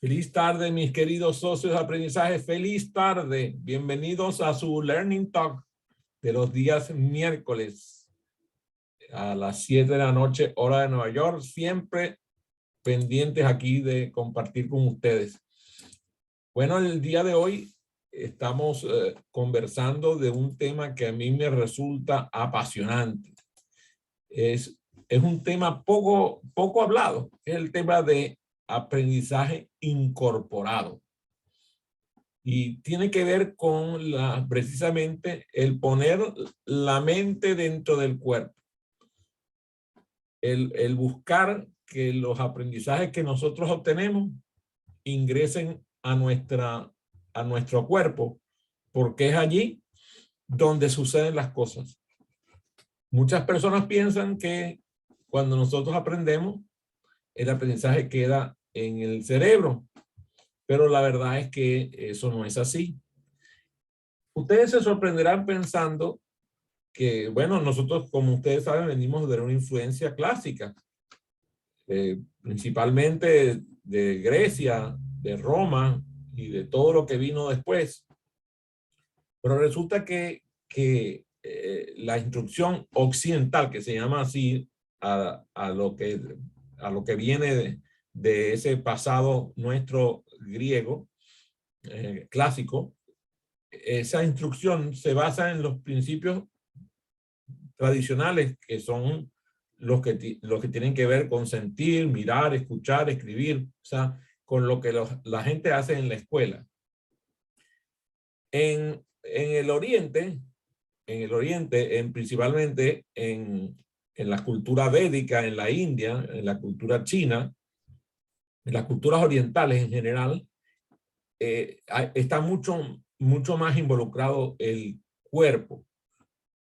Feliz tarde, mis queridos socios de aprendizaje. Feliz tarde. Bienvenidos a su Learning Talk de los días miércoles a las 7 de la noche, hora de Nueva York. Siempre pendientes aquí de compartir con ustedes. Bueno, el día de hoy estamos conversando de un tema que a mí me resulta apasionante. Es un tema poco hablado. Es el tema de aprendizaje incorporado. Y tiene que ver con precisamente el poner la mente dentro del cuerpo. El buscar que los aprendizajes que nosotros obtenemos ingresen a nuestro cuerpo, porque es allí donde suceden las cosas. Muchas personas piensan que cuando nosotros aprendemos, el aprendizaje queda en el cerebro, pero la verdad es que eso no es así. Ustedes se sorprenderán pensando que, bueno, nosotros, como ustedes saben, venimos de una influencia clásica, principalmente de Grecia, de Roma y de todo lo que vino después. Pero resulta que la instrucción occidental, que se llama así a lo que viene de ese pasado nuestro griego clásico, esa instrucción se basa en los principios tradicionales que son los que tienen que ver con sentir, mirar, escuchar, escribir, o sea, con lo que la gente hace en la escuela. En el Oriente, principalmente en la cultura védica, en la India, en la cultura china, en las culturas orientales en general, está mucho más involucrado el cuerpo.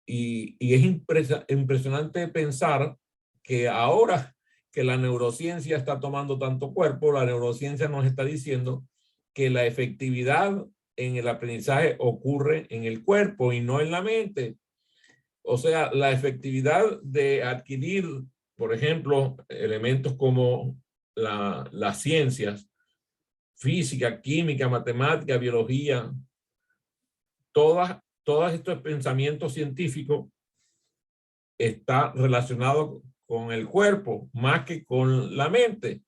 Y es impresionante pensar que ahora que la neurociencia está tomando tanto cuerpo, la neurociencia nos está diciendo que la efectividad en el aprendizaje ocurre en el cuerpo y no en la mente. O sea, la efectividad de adquirir, por ejemplo, elementos como las ciencias, física, química, matemática, biología, todos estos pensamientos científicos está relacionado con el cuerpo más que con la mente.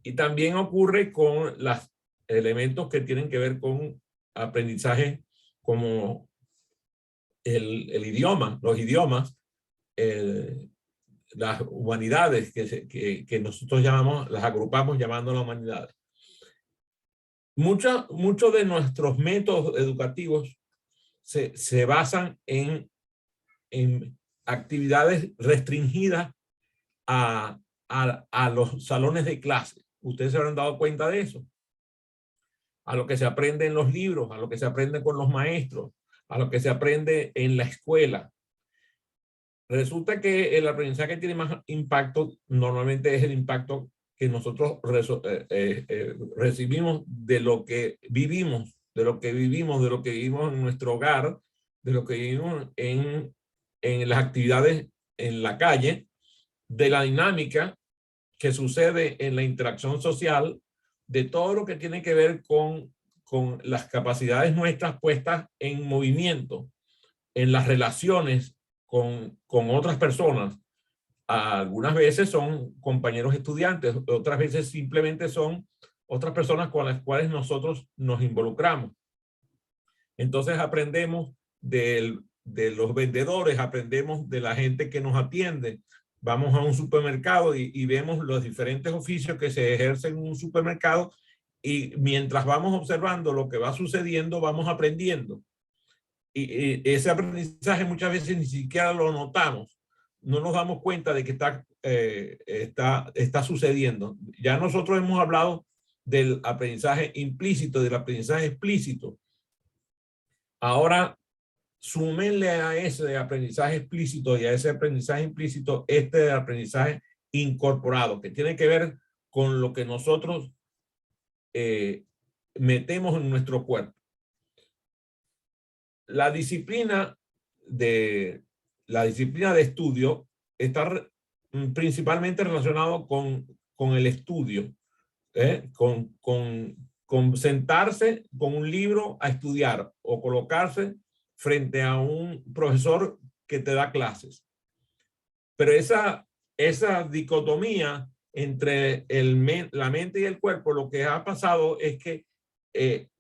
Y también ocurre con los elementos que tienen que ver con aprendizaje como el idioma, los idiomas, las humanidades que nosotros las agrupamos llamando las humanidades. Muchos de nuestros métodos educativos se basan en actividades restringidas a los salones de clase. Ustedes se habrán dado cuenta de eso. A lo que se aprende en los libros, a lo que se aprende con los maestros, a lo que se aprende en la escuela. Resulta que el aprendizaje que tiene más impacto normalmente es el impacto que nosotros recibimos de lo que vivimos, de lo que vivimos en nuestro hogar, de lo que vivimos en las actividades en la calle, de la dinámica que sucede en la interacción social, de todo lo que tiene que ver con las capacidades nuestras puestas en movimiento, en las relaciones con otras personas. Algunas veces son compañeros estudiantes, otras veces simplemente son otras personas con las cuales nosotros nos involucramos. Entonces aprendemos de los vendedores, aprendemos de la gente que nos atiende. Vamos a un supermercado y vemos los diferentes oficios que se ejercen en un supermercado, y mientras vamos observando lo que va sucediendo, vamos aprendiendo. Y ese aprendizaje muchas veces ni siquiera lo notamos. No nos damos cuenta de que está sucediendo. Ya nosotros hemos hablado del aprendizaje implícito, del aprendizaje explícito. Ahora, súmenle a ese aprendizaje explícito y a ese aprendizaje implícito de aprendizaje incorporado, que tiene que ver con lo que nosotros metemos en nuestro cuerpo. La disciplina de estudio está principalmente relacionado con el estudio. con sentarse con un libro a estudiar o colocarse frente a un profesor que te da clases. Pero esa dicotomía entre la mente y el cuerpo, lo que ha pasado es que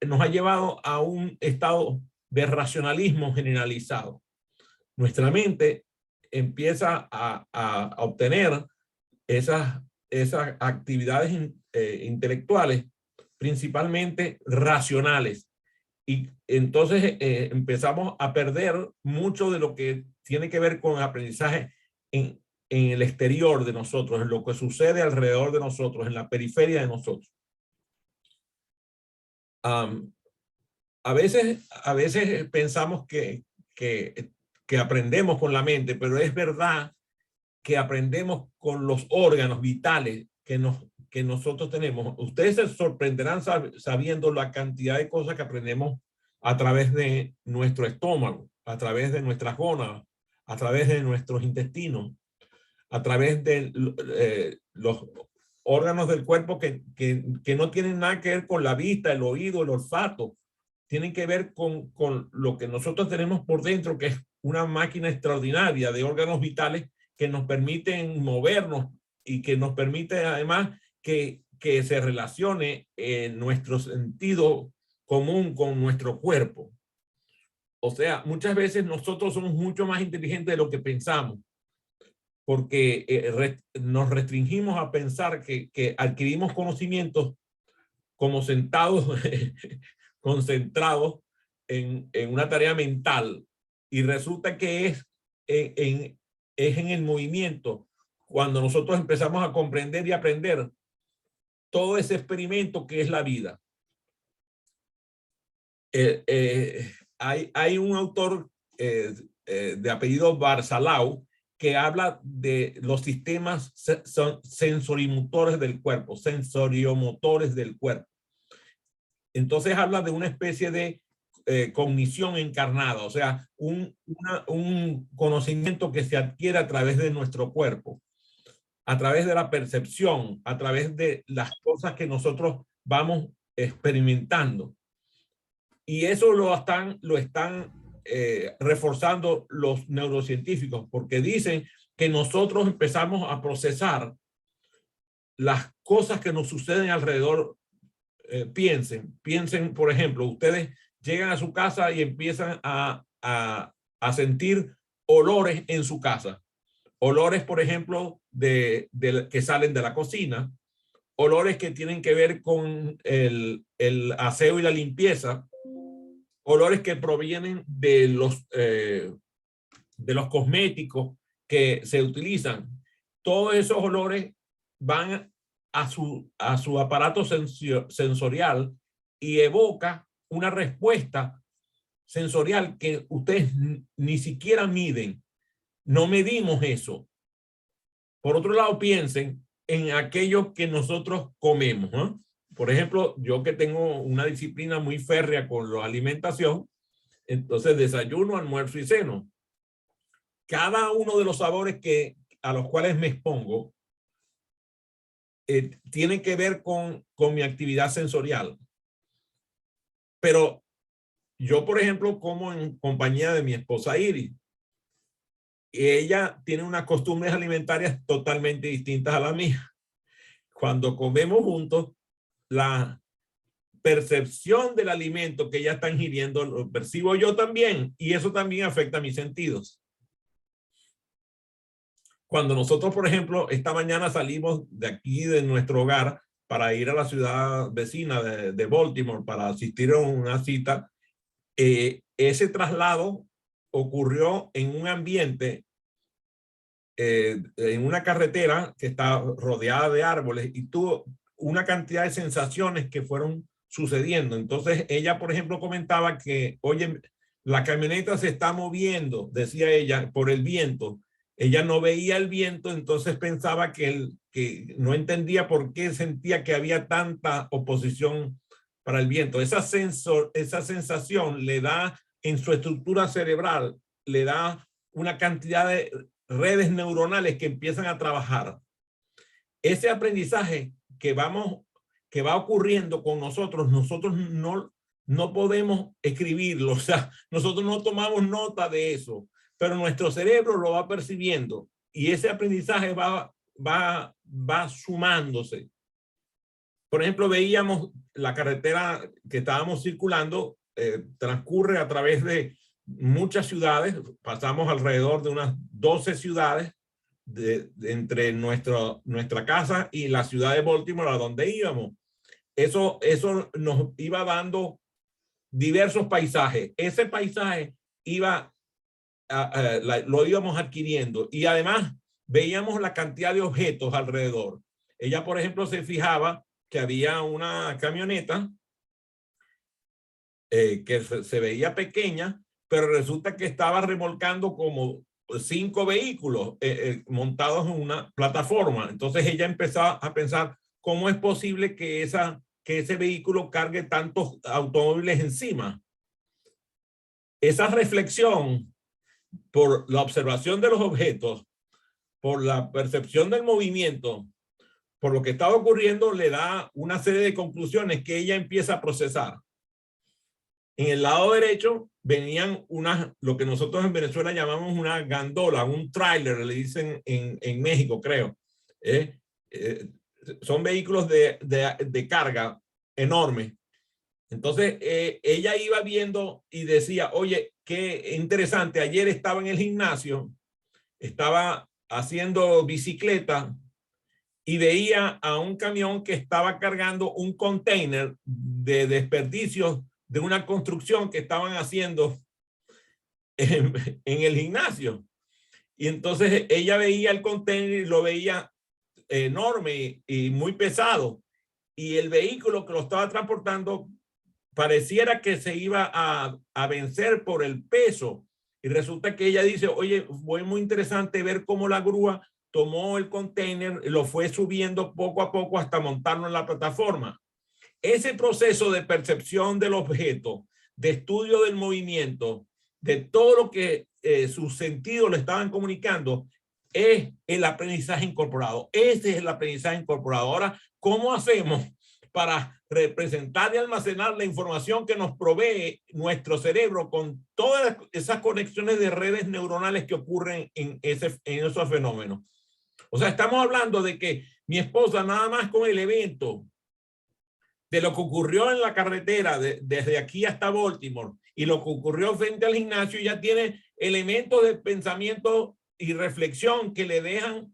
nos ha llevado a un estado de racionalismo generalizado. Nuestra mente empieza a obtener esas actividades intelectuales principalmente racionales. Y entonces empezamos a perder mucho de lo que tiene que ver con el aprendizaje en el exterior de nosotros, en lo que sucede alrededor de nosotros, en la periferia de nosotros. A veces pensamos que aprendemos con la mente, pero es verdad que aprendemos con los órganos vitales que nosotros tenemos. Ustedes se sorprenderán sabiendo la cantidad de cosas que aprendemos a través de nuestro estómago, a través de nuestras gónadas, a través de nuestros intestinos, a través de los órganos del cuerpo que no tienen nada que ver con la vista, el oído, el olfato. Tienen que ver con lo que nosotros tenemos por dentro, que es una máquina extraordinaria de órganos vitales que nos permiten movernos y que nos permite además que se relacione nuestro sentido común con nuestro cuerpo. O sea, muchas veces nosotros somos mucho más inteligentes de lo que pensamos, porque nos restringimos a pensar que adquirimos conocimientos como sentados, concentrados en una tarea mental, y resulta que es en el movimiento cuando nosotros empezamos a comprender y aprender todo ese experimento que es la vida. Hay un autor de apellido Barsalou que habla de los sistemas sensorimotores del cuerpo, sensoriomotores del cuerpo. Entonces habla de una especie de cognición encarnada, o sea, un conocimiento que se adquiere a través de nuestro cuerpo, a través de la percepción, a través de las cosas que nosotros vamos experimentando. Y eso lo están reforzando los neurocientíficos, porque dicen que nosotros empezamos a procesar las cosas que nos suceden alrededor. Piensen, por ejemplo, ustedes llegan a su casa y empiezan a sentir olores en su casa. Olores, por ejemplo, que salen de la cocina, olores que tienen que ver con el aseo y la limpieza, olores que provienen de los cosméticos que se utilizan. Todos esos olores van a su aparato sensorial y evoca una respuesta sensorial que ustedes ni siquiera miden. No medimos eso. Por otro lado, piensen en aquello que nosotros comemos, ¿no? Por ejemplo, yo que tengo una disciplina muy férrea con la alimentación, entonces desayuno, almuerzo y ceno. Cada uno de los sabores a los cuales me expongo tiene que ver con mi actividad sensorial. Pero yo, por ejemplo, como en compañía de mi esposa Iris. Y ella tiene unas costumbres alimentarias totalmente distintas a la mía. Cuando comemos juntos, la percepción del alimento que ella está ingiriendo lo percibo yo también, y eso también afecta a mis sentidos. Cuando nosotros, por ejemplo, esta mañana salimos de aquí, de nuestro hogar, para ir a la ciudad vecina de Baltimore para asistir a una cita, ese traslado ocurrió en un ambiente, en una carretera que está rodeada de árboles, y tuvo una cantidad de sensaciones que fueron sucediendo. Entonces ella, por ejemplo, comentaba que, oye, la camioneta se está moviendo, decía ella, por el viento. Ella no veía el viento, entonces pensaba que no entendía por qué sentía que había tanta oposición para el viento. Esa sensación le da en su estructura cerebral, le da una cantidad de redes neuronales que empiezan a trabajar. Ese aprendizaje que que va ocurriendo con nosotros, nosotros no podemos escribirlo, o sea, nosotros no tomamos nota de eso, pero nuestro cerebro lo va percibiendo y ese aprendizaje va sumándose. Por ejemplo, veíamos la carretera que estábamos circulando, transcurre a través de muchas ciudades, pasamos alrededor de unas 12 ciudades entre nuestra casa y la ciudad de Baltimore a donde íbamos. Eso nos iba dando diversos paisajes. Ese paisaje lo íbamos adquiriendo y además veíamos la cantidad de objetos alrededor. Ella, por ejemplo, se fijaba que había una camioneta que se veía pequeña, pero resulta que estaba remolcando como 5 vehículos montados en una plataforma. Entonces ella empezaba a pensar cómo es posible que ese vehículo cargue tantos automóviles encima. Esa reflexión por la observación de los objetos, por la percepción del movimiento, por lo que estaba ocurriendo, le da una serie de conclusiones que ella empieza a procesar. En el lado derecho venían lo que nosotros en Venezuela llamamos una gandola, un tráiler, le dicen en México, creo. Son vehículos de carga enormes. Entonces, ella iba viendo y decía, oye, qué interesante, ayer estaba en el gimnasio, estaba haciendo bicicleta y veía a un camión que estaba cargando un container de desperdicios de una construcción que estaban haciendo en el gimnasio. Y entonces ella veía el container y lo veía enorme y muy pesado. Y el vehículo que lo estaba transportando pareciera que se iba a vencer por el peso. Y resulta que ella dice, oye, fue muy interesante ver cómo la grúa tomó el container, lo fue subiendo poco a poco hasta montarlo en la plataforma. Ese proceso de percepción del objeto, de estudio del movimiento, de todo lo que sus sentidos le estaban comunicando, es el aprendizaje incorporado. Ese es el aprendizaje incorporado. Ahora, ¿cómo hacemos para representar y almacenar la información que nos provee nuestro cerebro con todas esas conexiones de redes neuronales que ocurren en esos fenómenos? O sea, estamos hablando de que mi esposa nada más con el evento de lo que ocurrió en la carretera desde aquí hasta Baltimore y lo que ocurrió frente al gimnasio ya tiene elementos de pensamiento y reflexión que le dejan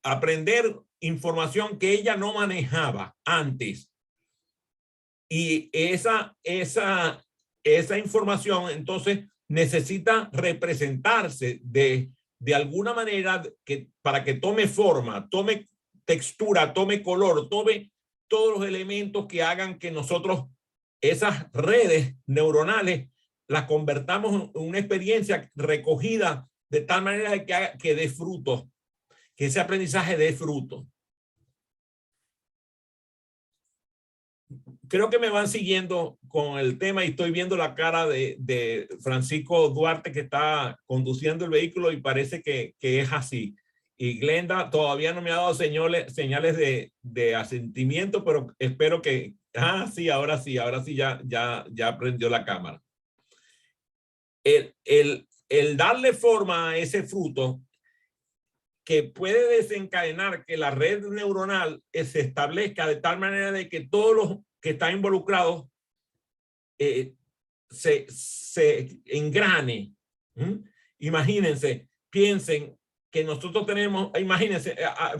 aprender información que ella no manejaba antes. Y esa información entonces necesita representarse de alguna manera para que tome forma, tome textura, tome color, tome todos los elementos que hagan que nosotros esas redes neuronales las convertamos en una experiencia recogida de tal manera que dé frutos, que ese aprendizaje dé frutos. Creo que me van siguiendo con el tema y estoy viendo la cara de Francisco Duarte que está conduciendo el vehículo y parece que es así. Y Glenda todavía no me ha dado señales de asentimiento, pero espero que, sí, ahora sí ya prendió la cámara. El darle forma a ese fruto que puede desencadenar que la red neuronal se establezca de tal manera de que todos los que están involucrados se engrane. Imagínense, piensen que nosotros tenemos, imagínense,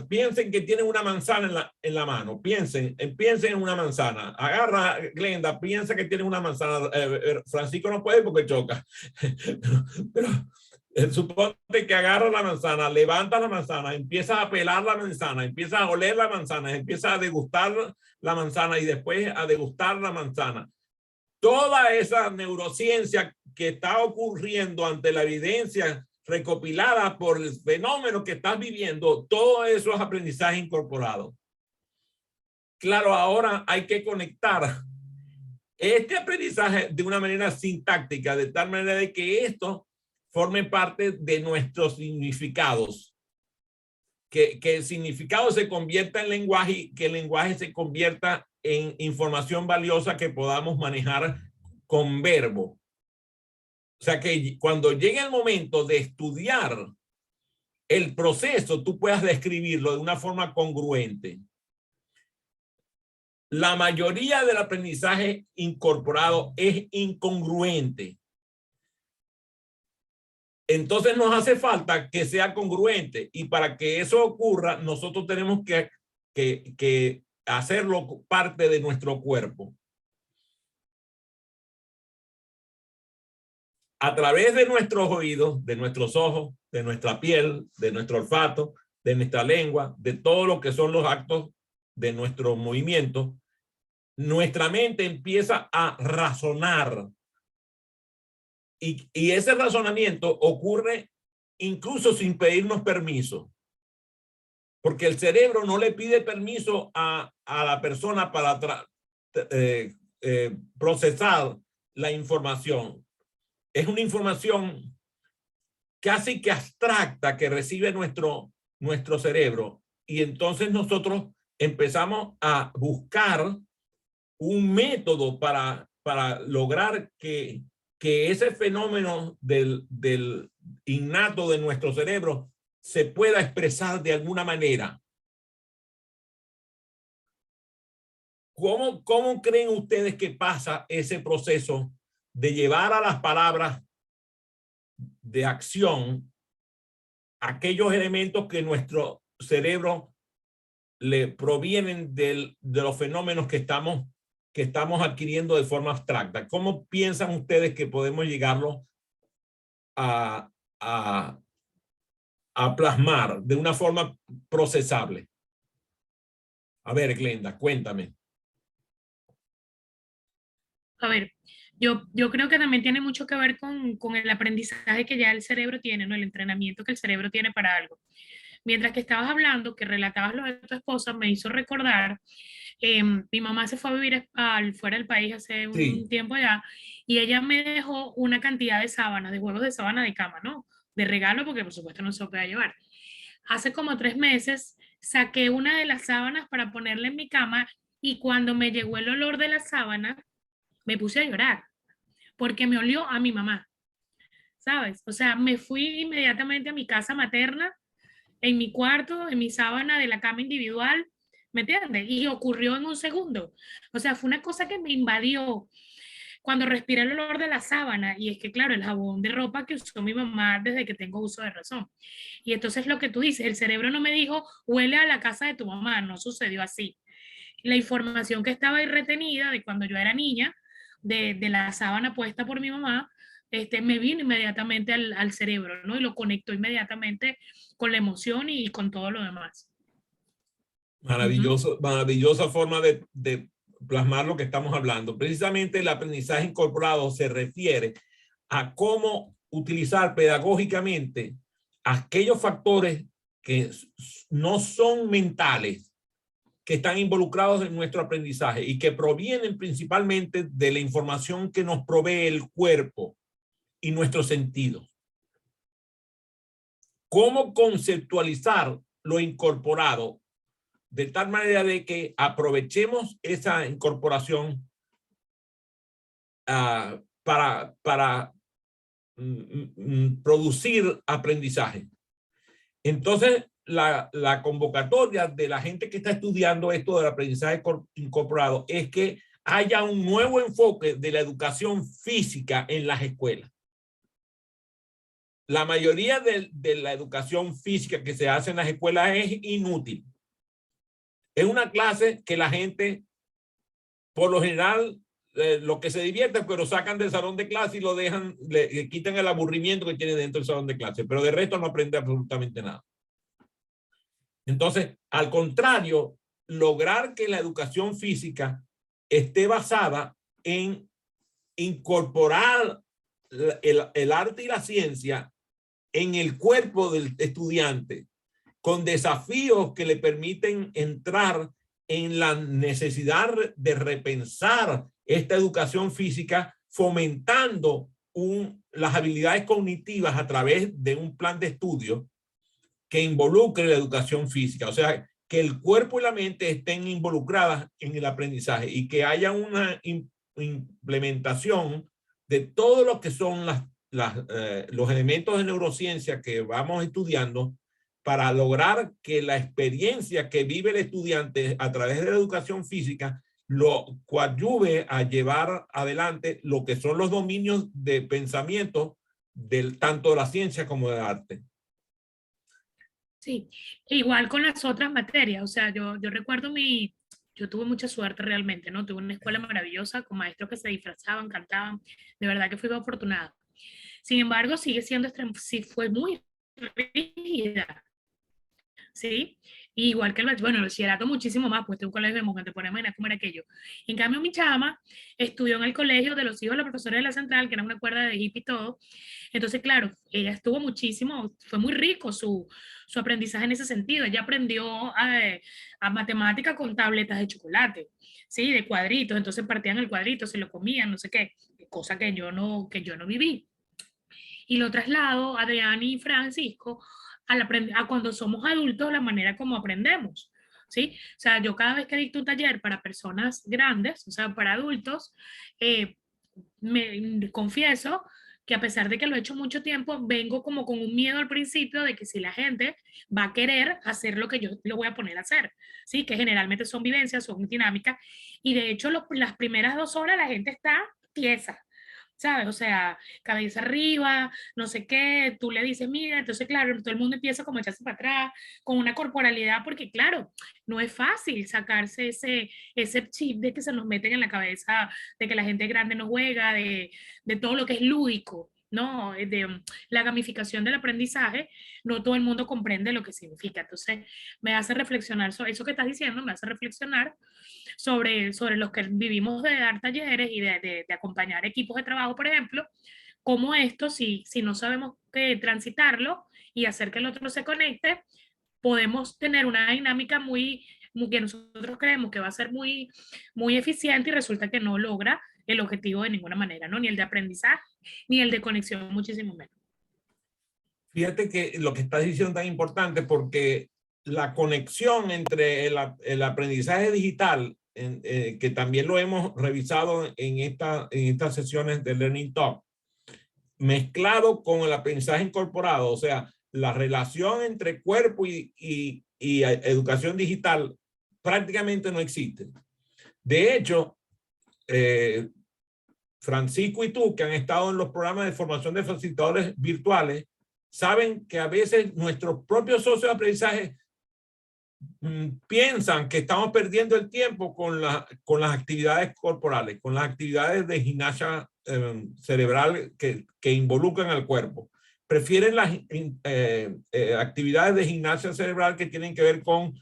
piensen que tienen una manzana en la mano, piensen en una manzana, agarra Glenda, piensa que tiene una manzana, Francisco no puede porque choca, pero suponte que agarra la manzana, levanta la manzana, empieza a pelar la manzana, empieza a oler la manzana, empieza a degustar la manzana y después a degustar la manzana. Toda esa neurociencia que está ocurriendo ante la evidencia recopilada por el fenómeno que estás viviendo, todo eso es aprendizaje incorporado. Claro, ahora hay que conectar este aprendizaje de una manera sintáctica, de tal manera de que esto forme parte de nuestros significados. que el significado se convierta en lenguaje y que el lenguaje se convierta en información valiosa que podamos manejar con verbo. O sea, que cuando llegue el momento de estudiar el proceso, tú puedas describirlo de una forma congruente. La mayoría del aprendizaje incorporado es incongruente. Entonces nos hace falta que sea congruente, y para que eso ocurra, nosotros tenemos que hacerlo parte de nuestro cuerpo. A través de nuestros oídos, de nuestros ojos, de nuestra piel, de nuestro olfato, de nuestra lengua, de todo lo que son los actos de nuestro movimiento, nuestra mente empieza a razonar. Y ese razonamiento ocurre incluso sin pedirnos permiso, porque el cerebro no le pide permiso a la persona para procesar la información. Es una información casi que abstracta que recibe nuestro cerebro, y entonces nosotros empezamos a buscar un método para lograr que ese fenómeno del innato de nuestro cerebro se pueda expresar de alguna manera. ¿Cómo creen ustedes que pasa ese proceso de llevar a las palabras de acción aquellos elementos que nuestro cerebro le provienen de los fenómenos que estamos adquiriendo de forma abstracta? ¿Cómo piensan ustedes que podemos llegarlo a plasmar de una forma procesable? A ver, Glenda, cuéntame. A ver, yo creo que también tiene mucho que ver con el aprendizaje que ya el cerebro tiene, ¿no? El entrenamiento que el cerebro tiene para algo. Mientras que estabas hablando, que relatabas lo de tu esposa, me hizo recordar, mi mamá se fue a vivir fuera del país hace un tiempo ya, y ella me dejó una cantidad de sábanas, de juegos de sábana de cama, ¿no? De regalo, porque por supuesto no se lo podía llevar. Hace como 3 meses saqué una de las sábanas para ponerla en mi cama, y cuando me llegó el olor de la sábana, me puse a llorar, porque me olió a mi mamá, ¿sabes? O sea, me fui inmediatamente a mi casa materna, en mi cuarto, en mi sábana de la cama individual, ¿me entiendes? Y ocurrió en un segundo. O sea, fue una cosa que me invadió cuando respiré el olor de la sábana. Y es que, claro, el jabón de ropa que usó mi mamá desde que tengo uso de razón. Y entonces lo que tú dices, el cerebro no me dijo, huele a la casa de tu mamá, no sucedió así. La información que estaba ahí retenida de cuando yo era niña, de la sábana puesta por mi mamá, me vino inmediatamente al cerebro, ¿no? Y lo conectó inmediatamente con la emoción y con todo lo demás. Maravilloso, maravillosa forma de plasmar lo que estamos hablando. Precisamente el aprendizaje incorporado se refiere a cómo utilizar pedagógicamente aquellos factores que no son mentales, que están involucrados en nuestro aprendizaje y que provienen principalmente de la información que nos provee el cuerpo y nuestros sentidos. ¿Cómo conceptualizar lo incorporado de tal manera de que aprovechemos esa incorporación para producir aprendizaje? Entonces, la convocatoria de la gente que está estudiando esto del aprendizaje incorporado es que haya un nuevo enfoque de la educación física en las escuelas. La mayoría de la educación física que se hace en las escuelas es inútil. Es una clase que la gente, por lo general, lo que se divierte, pero sacan del salón de clase y lo dejan, le quitan el aburrimiento que tiene dentro del salón de clase, pero de resto no aprende absolutamente nada. Entonces, al contrario, lograr que la educación física esté basada en incorporar el arte y la ciencia en el cuerpo del estudiante, con desafíos que le permiten entrar en la necesidad de repensar esta educación física, fomentando las habilidades cognitivas a través de un plan de estudio, que involucre la educación física, o sea, que el cuerpo y la mente estén involucradas en el aprendizaje y que haya una implementación de todo lo que son los elementos de neurociencia que vamos estudiando para lograr que la experiencia que vive el estudiante a través de la educación física lo coadyuve a llevar adelante lo que son los dominios de pensamiento tanto de la ciencia como del arte. Sí, igual con las otras materias, o sea, yo recuerdo yo tuve mucha suerte realmente, ¿no? Tuve una escuela maravillosa con maestros que se disfrazaban, cantaban, de verdad que fui afortunada. Sin embargo, sigue siendo, sí, fue muy rígida, ¿sí? Igual que bueno, el bachillerato muchísimo más, pues tengo un colegio de monjas, te pones a imaginar cómo era aquello. En cambio, mi chama estudió en el colegio de los hijos de los profesores de la central, que era una cuerda de hippie y todo. Entonces, claro, ella estuvo muchísimo, fue muy rico su aprendizaje en ese sentido. Ella aprendió a matemática con tabletas de chocolate, ¿sí? De cuadritos, entonces partían el cuadrito, se lo comían, no sé qué, cosa que yo no viví. Y lo traslado, Adrián y Francisco, a cuando somos adultos, la manera como aprendemos, ¿sí? O sea, yo cada vez que dicto un taller para personas grandes, o sea, para adultos, me confieso que a pesar de que lo he hecho mucho tiempo, vengo como con un miedo al principio de que si la gente va a querer hacer lo que yo lo voy a poner a hacer, ¿sí? Que generalmente son vivencias, son dinámicas, y de hecho las primeras 2 horas la gente está tiesa, ¿sabes? O sea, cabeza arriba, no sé qué, tú le dices, mira, entonces claro, todo el mundo empieza como a echarse para atrás, con una corporalidad, porque claro, no es fácil sacarse ese chip de que se nos meten en la cabeza, de que la gente grande no juega, de todo lo que es lúdico, ¿no? De la gamificación del aprendizaje, no todo el mundo comprende lo que significa. Entonces, me hace reflexionar sobre eso que estás diciendo, me hace reflexionar sobre los que vivimos de dar talleres y de acompañar equipos de trabajo, por ejemplo, cómo esto, si no sabemos transitarlo y hacer que el otro se conecte, podemos tener una dinámica que nosotros creemos que va a ser muy eficiente y resulta que no logra el objetivo de ninguna manera, ¿no? Ni el de aprendizaje, ni el de conexión, muchísimo menos. Fíjate que lo que estás diciendo es tan importante porque la conexión entre el aprendizaje digital, que también lo hemos revisado en estas sesiones de Learning Talk, mezclado con el aprendizaje incorporado, o sea, la relación entre cuerpo y educación digital prácticamente no existe. De hecho, Francisco y tú, que han estado en los programas de formación de facilitadores virtuales, saben que a veces nuestros propios socios de aprendizaje piensan que estamos perdiendo el tiempo con las actividades corporales, con las actividades de gimnasia cerebral que involucran al cuerpo. Prefieren las actividades de gimnasia cerebral que tienen que ver con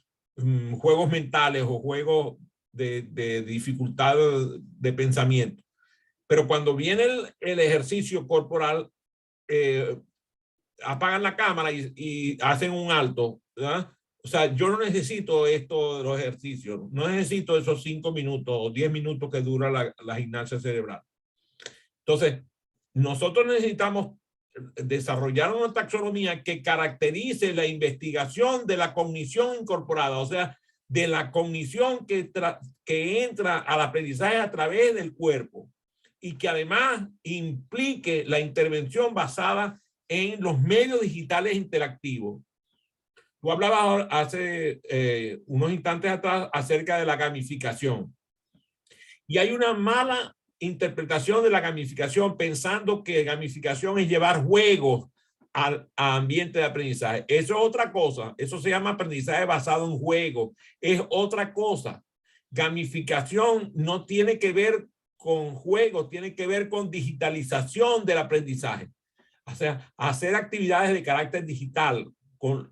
juegos mentales o juegos de dificultad de pensamiento. Pero cuando viene el ejercicio corporal, apagan la cámara y hacen un alto, ¿verdad? O sea, yo no necesito esto de los ejercicios, no necesito esos 5 minutos o 10 minutos que dura la gimnasia cerebral. Entonces, nosotros necesitamos desarrollar una taxonomía que caracterice la investigación de la cognición incorporada, o sea, de la cognición que entra al aprendizaje a través del cuerpo y que además implique la intervención basada en los medios digitales interactivos. Tú hablabas hace unos instantes atrás acerca de la gamificación. Y hay una mala interpretación de la gamificación pensando que gamificación es llevar juegos al ambiente de aprendizaje. Eso es otra cosa. Eso se llama aprendizaje basado en juegos. Es otra cosa. Gamificación no tiene que ver con juegos, tiene que ver con digitalización del aprendizaje. O sea, hacer actividades de carácter digital con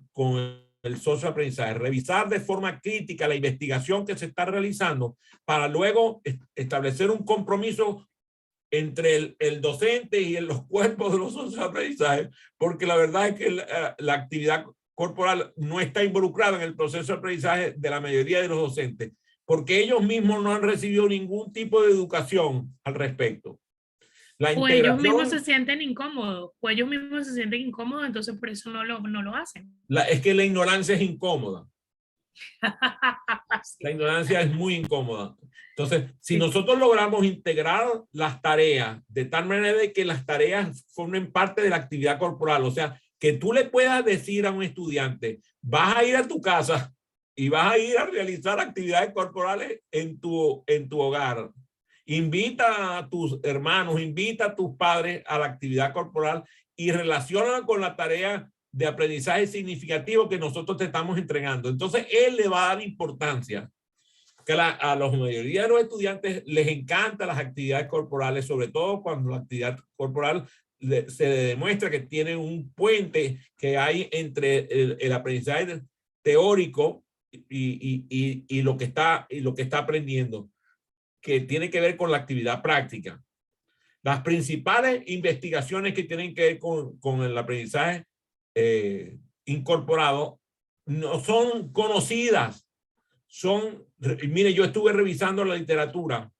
el socio aprendizaje, revisar de forma crítica la investigación que se está realizando para luego establecer un compromiso entre el docente y los cuerpos de los socios aprendizaje, porque la verdad es que la actividad corporal no está involucrada en el proceso de aprendizaje de la mayoría de los docentes, porque ellos mismos no han recibido ningún tipo de educación al respecto. La O ellos mismos se integración, sienten incómodos, o ellos mismos se sienten incómodos, entonces por eso no lo hacen. es que la ignorancia es incómoda. La Sí, ignorancia es muy incómoda. Entonces, si sí. nosotros logramos integrar las tareas de tal manera de que las tareas formen parte de la actividad corporal, o sea, que tú le puedas decir a un estudiante, vas a ir a tu casa y vas a ir a realizar actividades corporales en tu hogar. Invita a tus hermanos, invita a tus padres a la actividad corporal y relaciona con la tarea de aprendizaje significativo que nosotros te estamos entregando. Entonces, él le va a dar importancia. Que a la mayoría de los estudiantes les encantan las actividades corporales, sobre todo cuando la actividad corporal se demuestra que tiene un puente que hay entre el aprendizaje teórico y lo que está aprendiendo, que tiene que ver con la actividad práctica. Las principales investigaciones que tienen que ver con el aprendizaje incorporado no son conocidas. Mire, yo estuve revisando la literatura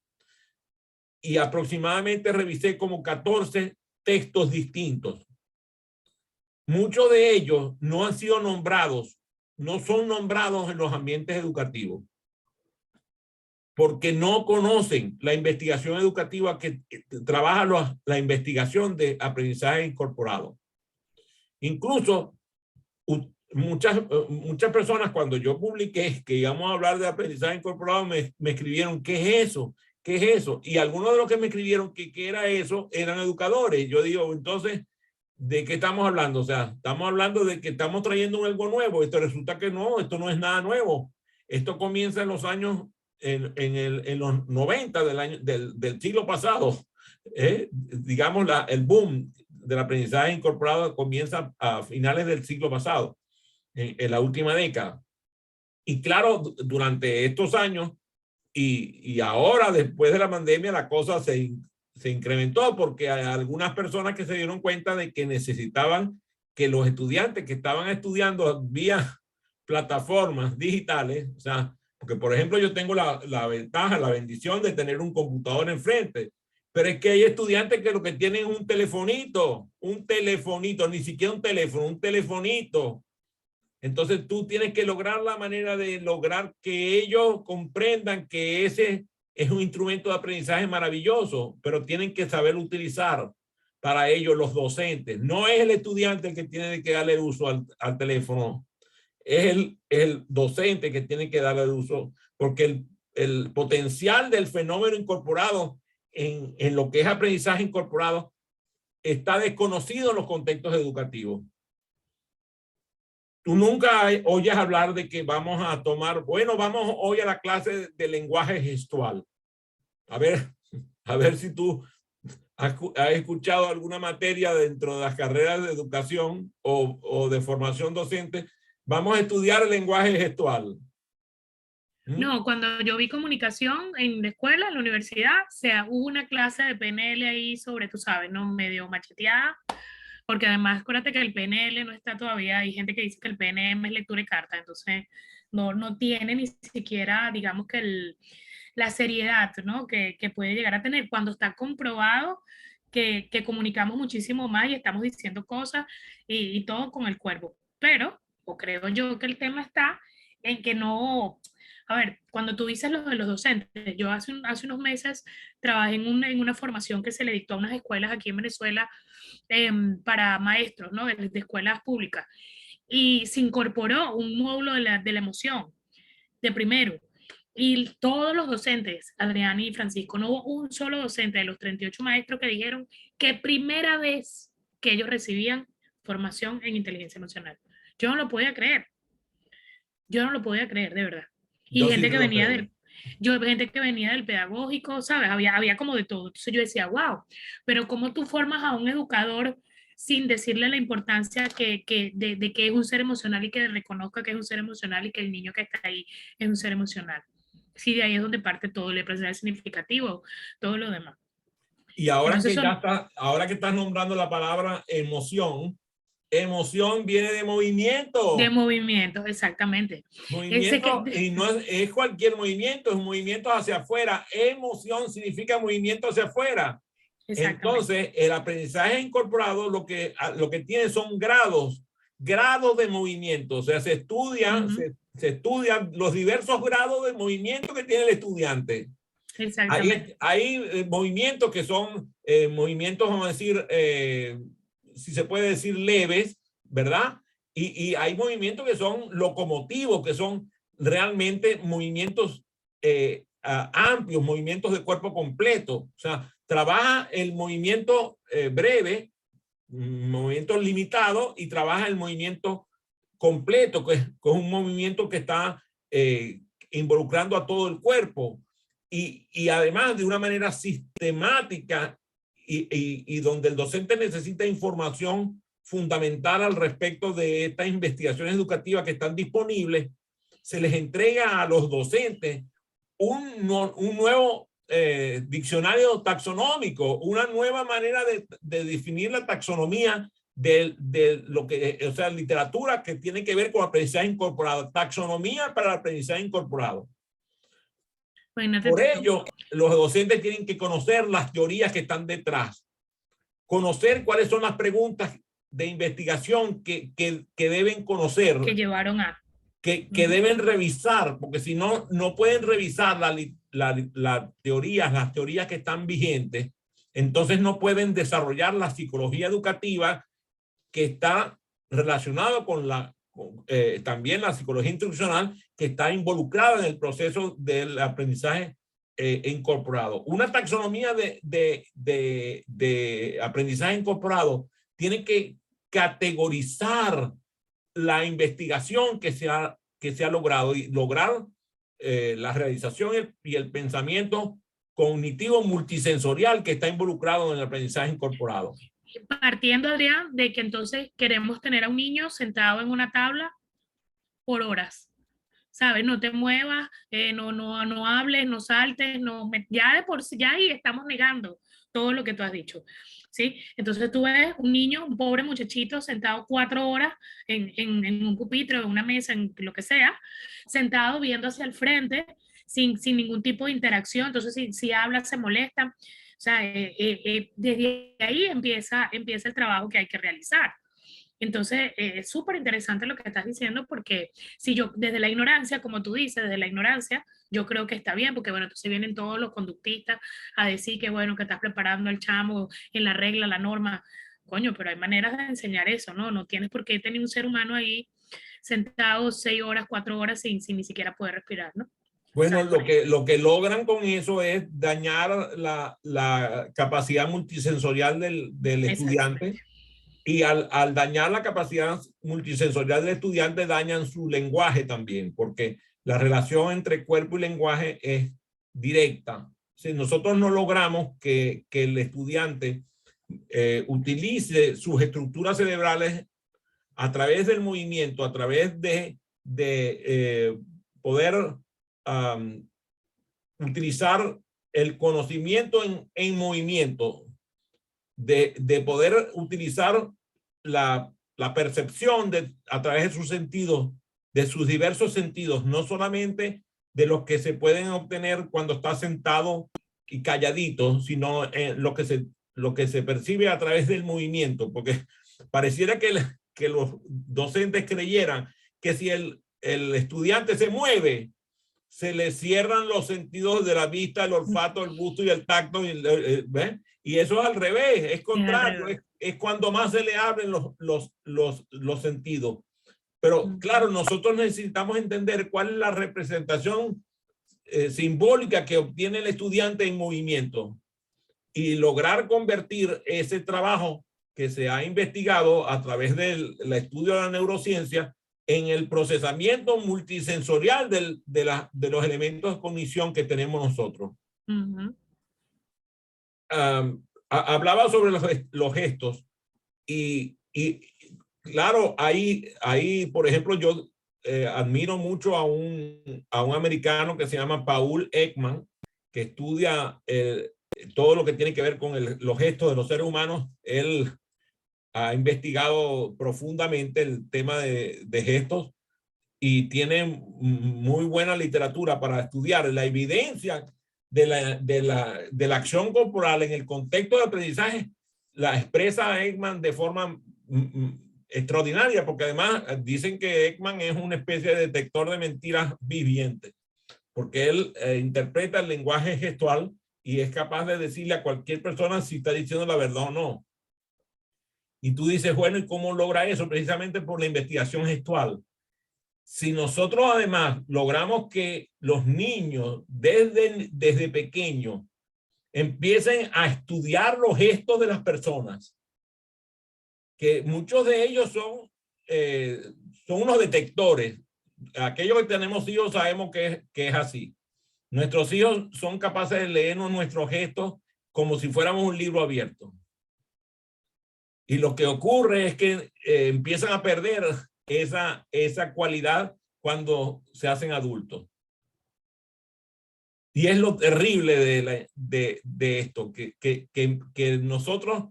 y aproximadamente revisé como 14 textos distintos. Muchos de ellos no han sido nombrados, no son nombrados en los ambientes educativos, porque no conocen la investigación educativa que trabaja la investigación de aprendizaje incorporado. Incluso muchas personas, cuando yo publiqué que íbamos a hablar de aprendizaje incorporado, me escribieron, ¿qué es eso? ¿Qué es eso? Y algunos de los que me escribieron que era eso eran educadores. Yo digo, entonces, ¿de qué estamos hablando? O sea, estamos hablando de que estamos trayendo algo nuevo. Esto resulta que no, esto no es nada nuevo. Esto comienza en los años, en los 90 del siglo pasado. Digamos, el boom del aprendizaje incorporado comienza a finales del siglo pasado, en la última década. Y claro, durante estos años y ahora, después de la pandemia, la cosa se incrementó porque hay algunas personas que se dieron cuenta de que necesitaban que los estudiantes que estaban estudiando vía plataformas digitales, o sea, porque por ejemplo yo tengo la ventaja, la bendición de tener un computador enfrente, pero es que hay estudiantes que lo que tienen es un telefonito, ni siquiera un teléfono, un telefonito. Entonces tú tienes que lograr la manera de lograr que ellos comprendan que ese es un instrumento de aprendizaje maravilloso, pero tienen que saber utilizar para ellos los docentes. No es el estudiante el que tiene que darle uso al teléfono, es el docente que tiene que darle uso, porque el potencial del fenómeno incorporado en lo que es aprendizaje incorporado está desconocido en los contextos educativos. Tú nunca oyes hablar de que vamos a tomar, bueno, vamos hoy a la clase de lenguaje gestual. A ver si tú has escuchado alguna materia dentro de las carreras de educación o de formación docente. Vamos a estudiar el lenguaje gestual. No, cuando yo vi comunicación en la escuela, en la universidad, o sea, hubo una clase de PNL ahí sobre, tú sabes, ¿no? Medio macheteada, porque además, acuérdate que el PNL no está todavía, hay gente que dice que el PNM es lectura y carta, entonces no tiene ni siquiera, digamos que la seriedad, ¿no? Que puede llegar a tener cuando está comprobado que comunicamos muchísimo más y estamos diciendo cosas y todo con el cuerpo. Pero, o creo yo que el tema está en que no, a ver, cuando tú dices lo de los docentes, yo hace unos meses trabajé en una formación que se le dictó a unas escuelas aquí en Venezuela para maestros, ¿no? De escuelas públicas. Y se incorporó un módulo de la emoción, de primero. Y todos los docentes, Adrián y Francisco, no hubo un solo docente de los 38 maestros que dijeron que primera vez que ellos recibían formación en inteligencia emocional. Yo no lo podía creer. Yo no lo podía creer, de verdad. Y Yo sí gente te que lo venía creo. gente que venía del pedagógico, ¿sabes? Había como de todo. Entonces yo decía, wow, pero ¿cómo tú formas a un educador sin decirle la importancia de que es un ser emocional y que reconozca que es un ser emocional y que el niño que está ahí es un ser emocional? Sí, de ahí es donde parte todo, el aprendizaje significativo, todo lo demás. Y Entonces son ahora que estás nombrando la palabra emoción, emoción viene de de movimiento. movimientos, exactamente. Ese que, Movimiento, y no es cualquier movimiento, es un movimiento hacia afuera. Emoción significa movimiento hacia afuera. Exactamente. Entonces, el aprendizaje incorporado lo que tiene son grados de movimiento. O sea, se estudian los diversos grados de movimiento que tiene el estudiante. Exactamente. Hay movimientos que son movimientos, vamos a decir, si se puede decir leves, ¿verdad? Y hay movimientos que son locomotivos, que son realmente movimientos amplios, movimientos de cuerpo completo. O sea, trabaja el movimiento breve, movimiento limitado, y trabaja el movimiento completo, que es un movimiento que está involucrando a todo el cuerpo. Y además de una manera sistemática y donde el docente necesita información fundamental al respecto de estas investigaciones educativas que están disponibles, se les entrega a los docentes un nuevo diccionario taxonómico, una nueva manera de definir la taxonomía de lo que, o sea, literatura que tiene que ver con aprendizaje incorporado, taxonomía para el aprendizaje incorporado. Por ello, los docentes tienen que conocer las teorías que están detrás, conocer cuáles son las preguntas de investigación que deben conocer, que llevaron a que deben revisar, porque si no, no pueden revisar las teorías que están vigentes, entonces no pueden desarrollar la psicología educativa que está relacionada con también la psicología instruccional, que está involucrada en el proceso del aprendizaje incorporado. Una taxonomía de aprendizaje incorporado tiene que categorizar la investigación que se ha logrado y lograr la realización y el pensamiento cognitivo multisensorial que está involucrado en el aprendizaje incorporado. Partiendo, Adrián, de que entonces queremos tener a un niño sentado en una tabla por horas, ¿sabes? No te muevas, no hables, no saltes, ya de por sí, ya ahí estamos negando todo lo que tú has dicho, ¿sí? Entonces tú ves un niño, un pobre muchachito sentado 4 horas en un pupitre, en una mesa, en lo que sea, sentado viendo hacia el frente, sin ningún tipo de interacción. Entonces si habla, se molesta. O sea, desde ahí empieza el trabajo que hay que realizar. Entonces, es súper interesante lo que estás diciendo, porque si yo, desde la ignorancia, como tú dices, desde la ignorancia, yo creo que está bien, porque bueno, entonces vienen todos los conductistas a decir que bueno, que estás preparando al chamo en la regla, la norma. Coño, pero hay maneras de enseñar eso, ¿no? No tienes por qué tener un ser humano ahí sentado 6 horas, 4 horas sin ni siquiera poder respirar, ¿no? Bueno, lo que logran con eso es dañar la capacidad multisensorial del estudiante, y al dañar la capacidad multisensorial del estudiante dañan su lenguaje también, porque la relación entre cuerpo y lenguaje es directa. Si nosotros no logramos que el estudiante utilice sus estructuras cerebrales a través del movimiento, a través de poder utilizar el conocimiento en movimiento, de poder utilizar la percepción a través de sus sentidos, de sus diversos sentidos, no solamente de los que se pueden obtener cuando está sentado y calladito, sino lo que se percibe a través del movimiento, porque pareciera que los docentes creyeran que si el estudiante se mueve, se le cierran los sentidos de la vista, el olfato, el gusto y el tacto. Y eso es al revés, es contrario, es cuando más se le abren los sentidos. Pero claro, nosotros necesitamos entender cuál es la representación simbólica que obtiene el estudiante en movimiento y lograr convertir ese trabajo que se ha investigado a través del estudio de la neurociencia en el procesamiento multisensorial de los elementos de cognición que tenemos nosotros. Hablaba sobre los gestos y claro, ahí, por ejemplo, yo admiro mucho a un americano que se llama Paul Ekman, que estudia todo lo que tiene que ver con los gestos de los seres humanos. Él ha investigado profundamente el tema de gestos y tiene muy buena literatura para estudiar la evidencia de la acción corporal en el contexto de aprendizaje la expresa Ekman de forma extraordinaria, porque además dicen que Ekman es una especie de detector de mentiras viviente, porque él interpreta el lenguaje gestual y es capaz de decirle a cualquier persona si está diciendo la verdad o no. Y tú dices, bueno, ¿y cómo logra eso? Precisamente por la investigación gestual. Si nosotros además logramos que los niños desde pequeños empiecen a estudiar los gestos de las personas, que muchos de ellos son unos detectores. Aquellos que tenemos hijos sabemos que es así. Nuestros hijos son capaces de leernos nuestros gestos como si fuéramos un libro abierto. Y lo que ocurre es que empiezan a perder esa cualidad cuando se hacen adultos. Y es lo terrible de esto, que nosotros,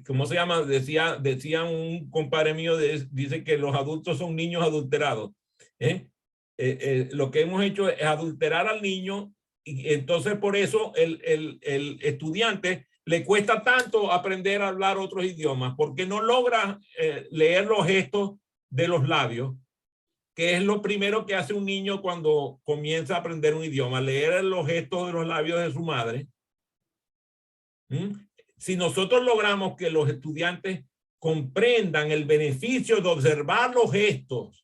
¿cómo se llama? Decía un compadre mío, dice que los adultos son niños adulterados. Lo que hemos hecho es adulterar al niño, y entonces por eso el estudiante le cuesta tanto aprender a hablar otros idiomas, porque no logra leer los gestos de los labios, que es lo primero que hace un niño cuando comienza a aprender un idioma, leer los gestos de los labios de su madre. Si nosotros logramos que los estudiantes comprendan el beneficio de observar los gestos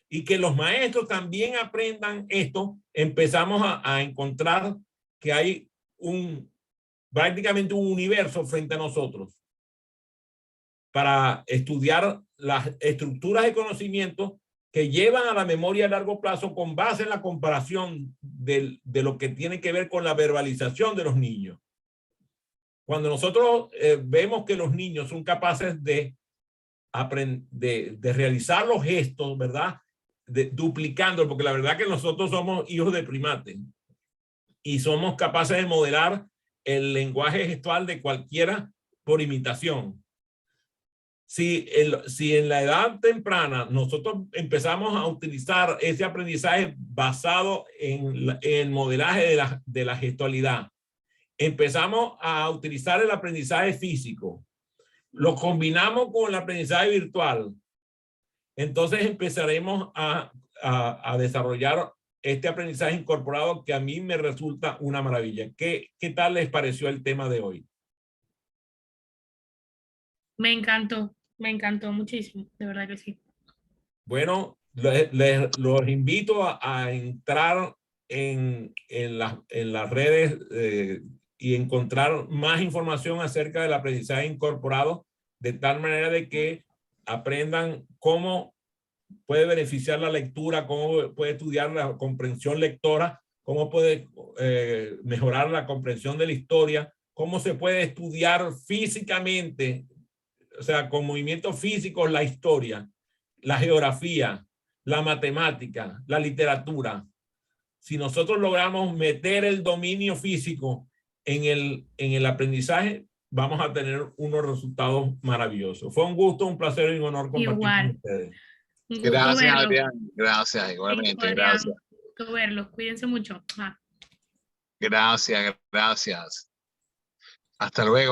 y que los maestros también aprendan esto, empezamos a encontrar que hay prácticamente un universo frente a nosotros para estudiar las estructuras de conocimiento que llevan a la memoria a largo plazo con base en la comparación de lo que tiene que ver con la verbalización de los niños. Cuando nosotros vemos que los niños son capaces de realizar los gestos, ¿verdad? Duplicando, porque la verdad que nosotros somos hijos de primates y somos capaces de modelar el lenguaje gestual de cualquiera por imitación. Si en la edad temprana nosotros empezamos a utilizar ese aprendizaje basado en el modelaje de la gestualidad, empezamos a utilizar el aprendizaje físico, lo combinamos con el aprendizaje virtual, entonces empezaremos a desarrollar este aprendizaje incorporado que a mí me resulta una maravilla. ¿Qué tal les pareció el tema de hoy? Me encantó muchísimo, de verdad que sí. Bueno, los invito a entrar en las redes y encontrar más información acerca del aprendizaje incorporado, de tal manera de que aprendan cómo puede beneficiar la lectura, cómo puede estudiar la comprensión lectora, cómo puede mejorar la comprensión de la historia, cómo se puede estudiar físicamente, o sea, con movimientos físicos, la historia, la geografía, la matemática, la literatura. Si nosotros logramos meter el dominio físico en el aprendizaje, vamos a tener unos resultados maravillosos. Fue un gusto, un placer y un honor compartir con ustedes. Un gusto Gracias, verlos. Adrián. Gracias, igualmente. Adrián, gracias. Un gusto verlos. Cuídense mucho. Gracias, gracias. Hasta luego.